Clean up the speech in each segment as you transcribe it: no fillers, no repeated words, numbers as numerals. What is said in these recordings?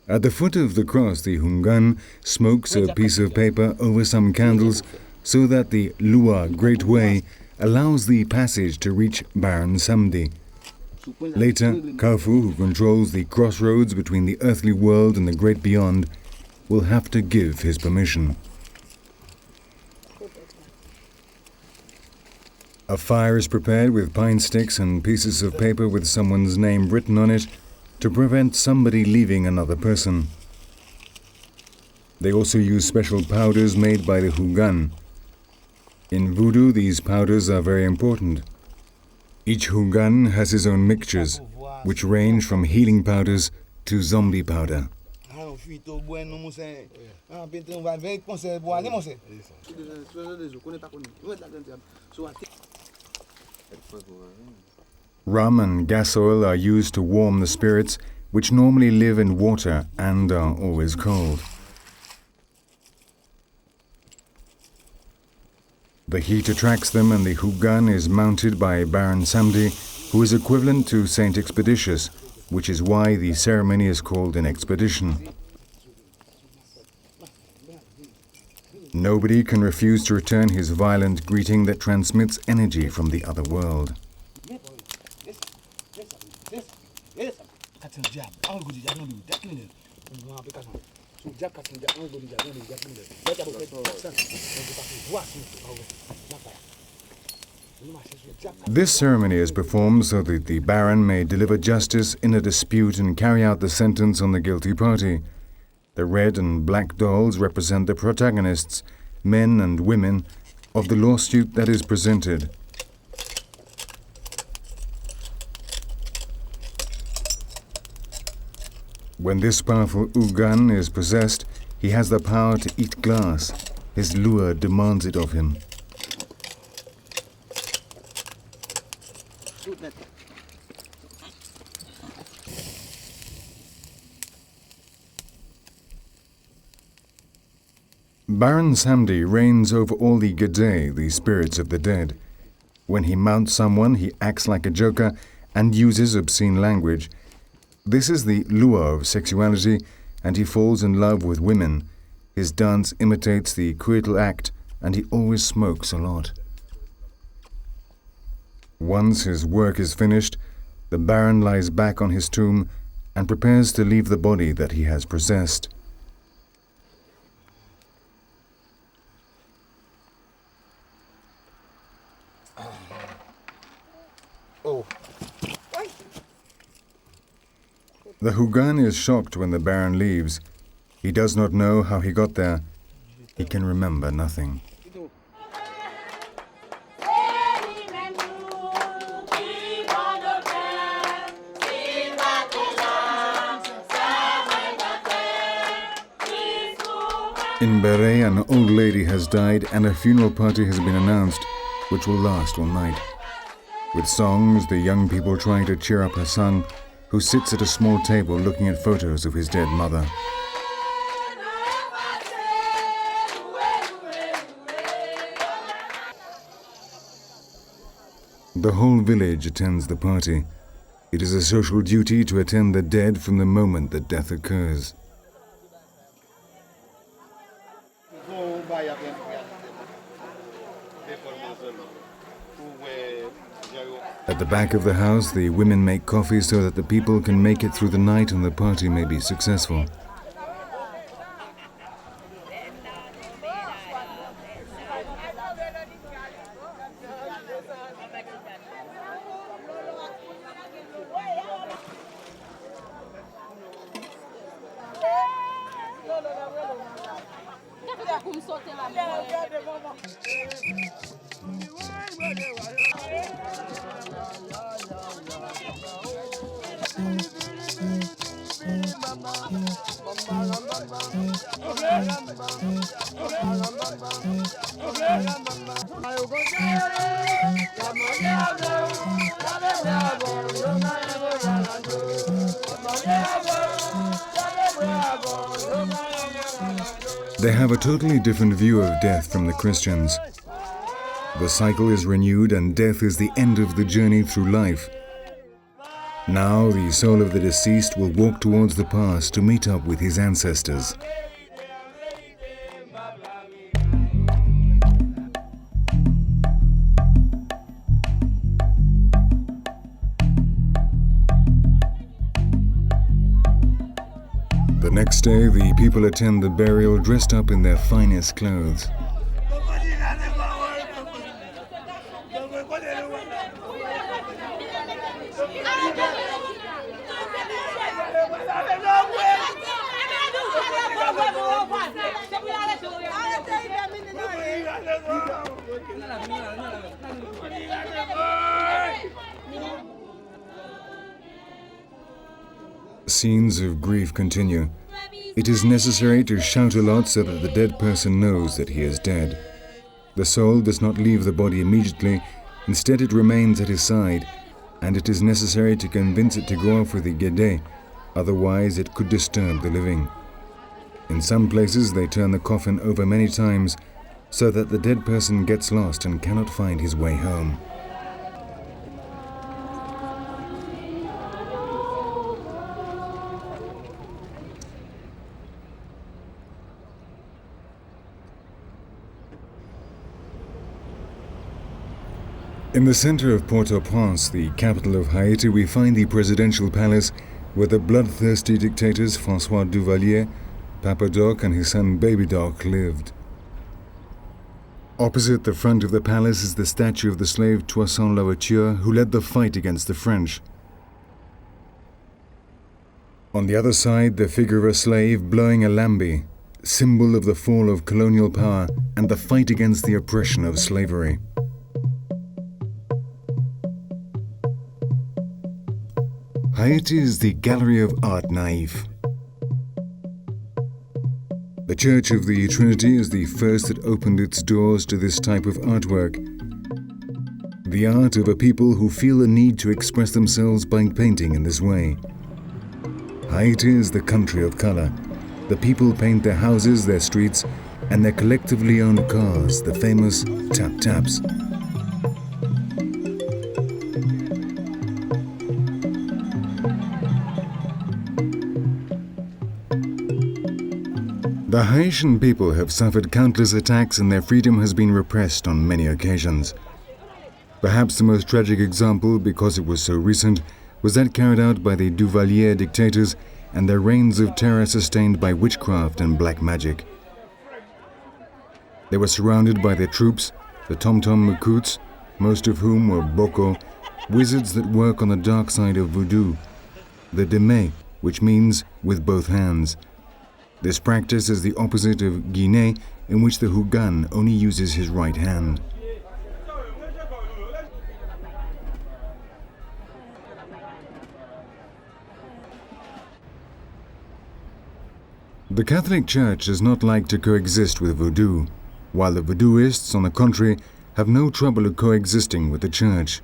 At the foot of the cross, the Hungan smokes a piece of paper over some candles so that the Lua Great Way allows the passage to reach Baron Samedi. Later, Khafu, who controls the crossroads between the earthly world and the great beyond, will have to give his permission. A fire is prepared with pine sticks and pieces of paper with someone's name written on it to prevent somebody leaving another person. They also use special powders made by the Hungan. In Voodoo, these powders are very important. Each Hungan has his own mixtures, which range from healing powders to zombie powder. Rum and gas oil are used to warm the spirits, which normally live in water and are always cold. The heat attracts them, and the Hungan is mounted by Baron Samedi, who is equivalent to Saint Expeditious, which is why the ceremony is called an expedition. Nobody can refuse to return his violent greeting that transmits energy from the other world. This ceremony is performed so that the Baron may deliver justice in a dispute and carry out the sentence on the guilty party. The red and black dolls represent the protagonists, men and women, of the lawsuit that is presented. When this powerful Ugan is possessed, he has the power to eat glass. His lure demands it of him. Baron Samedi reigns over all the Gede, the spirits of the dead. When he mounts someone, he acts like a joker and uses obscene language. This is the lure of sexuality, and he falls in love with women. His dance imitates the coital act, and he always smokes a lot. Once his work is finished, the Baron lies back on his tomb and prepares to leave the body that he has possessed. The Hungan is shocked when the Baron leaves. He does not know how he got there. He can remember nothing. In Beret, an old lady has died and a funeral party has been announced, which will last all night. With songs, the young people trying to cheer up her son, who sits at a small table looking at photos of his dead mother. The whole village attends the party. It is a social duty to attend the dead from the moment that death occurs. At the back of the house, the women make coffee so that the people can make it through the night and the party may be successful. They have a totally different view of death from the Christians. The cycle is renewed and death is the end of the journey through life. Now the soul of the deceased will walk towards the past to meet up with his ancestors. The next day, the people attend the burial dressed up in their finest clothes. Scenes of grief continue. It is necessary to shout a lot so that the dead person knows that he is dead. The soul does not leave the body immediately, instead it remains at his side, and it is necessary to convince it to go off with the guédé, otherwise it could disturb the living. In some places they turn the coffin over many times so that the dead person gets lost and cannot find his way home. In the center of Port-au-Prince, the capital of Haiti, we find the presidential palace where the bloodthirsty dictators François Duvalier, Papa Doc and his son Baby Doc lived. Opposite the front of the palace is the statue of the slave Toussaint Louverture, who led the fight against the French. On the other side, the figure of a slave blowing a lambi, symbol of the fall of colonial power and the fight against the oppression of slavery. Haiti is the gallery of art naïf. The Church of the Trinity is the first that opened its doors to this type of artwork. The art of a people who feel the need to express themselves by painting in this way. Haiti is the country of color. The people paint their houses, their streets, and their collectively owned cars, the famous tap-taps. The Haitian people have suffered countless attacks and their freedom has been repressed on many occasions. Perhaps the most tragic example, because it was so recent, was that carried out by the Duvalier dictators and their reigns of terror sustained by witchcraft and black magic. They were surrounded by their troops, the Tom-Tom Makouts, most of whom were Boko, wizards that work on the dark side of Voodoo, the Demé, which means with both hands. This practice is the opposite of Guinea, in which the Houngan only uses his right hand. The Catholic Church does not like to coexist with Voodoo, while the Voodooists, on the contrary, have no trouble coexisting with the Church.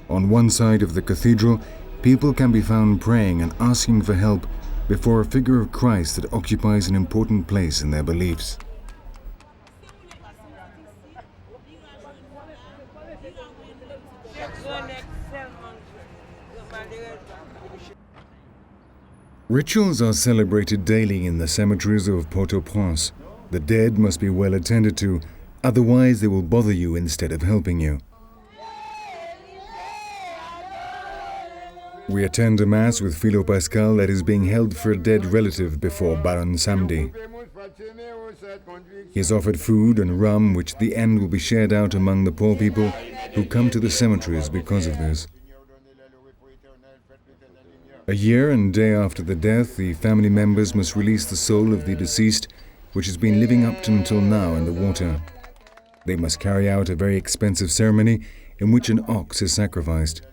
On one side of the cathedral, people can be found praying and asking for help before a figure of Christ that occupies an important place in their beliefs. Rituals are celebrated daily in the cemeteries of Port-au-Prince. The dead must be well attended to, otherwise they will bother you instead of helping you. We attend a mass with Philo Pascal that is being held for a dead relative before Baron Samedi. He is offered food and rum, which at the end will be shared out among the poor people who come to the cemeteries because of this. A year and day after the death, the family members must release the soul of the deceased, which has been living up to until now in the water. They must carry out a very expensive ceremony in which an ox is sacrificed.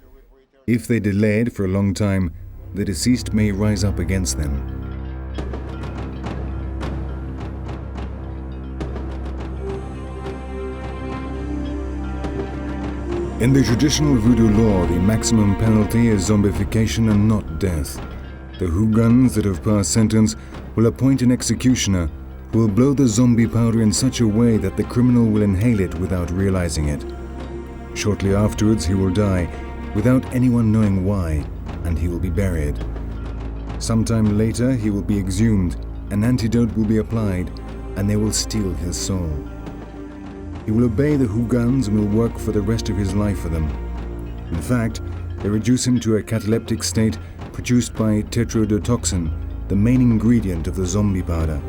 If they delay it for a long time, the deceased may rise up against them. In the traditional Voodoo law, the maximum penalty is zombification and not death. The Houngans that have passed sentence will appoint an executioner who will blow the zombie powder in such a way that the criminal will inhale it without realizing it. Shortly afterwards, he will die without anyone knowing why, and he will be buried. Sometime later, he will be exhumed, an antidote will be applied, and they will steal his soul. He will obey the Hugans and will work for the rest of his life for them. In fact, they reduce him to a cataleptic state produced by tetrodotoxin, the main ingredient of the zombie powder.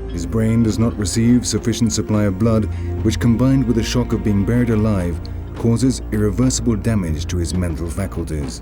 His brain does not receive sufficient supply of blood, which combined with the shock of being buried alive, causes irreversible damage to his mental faculties.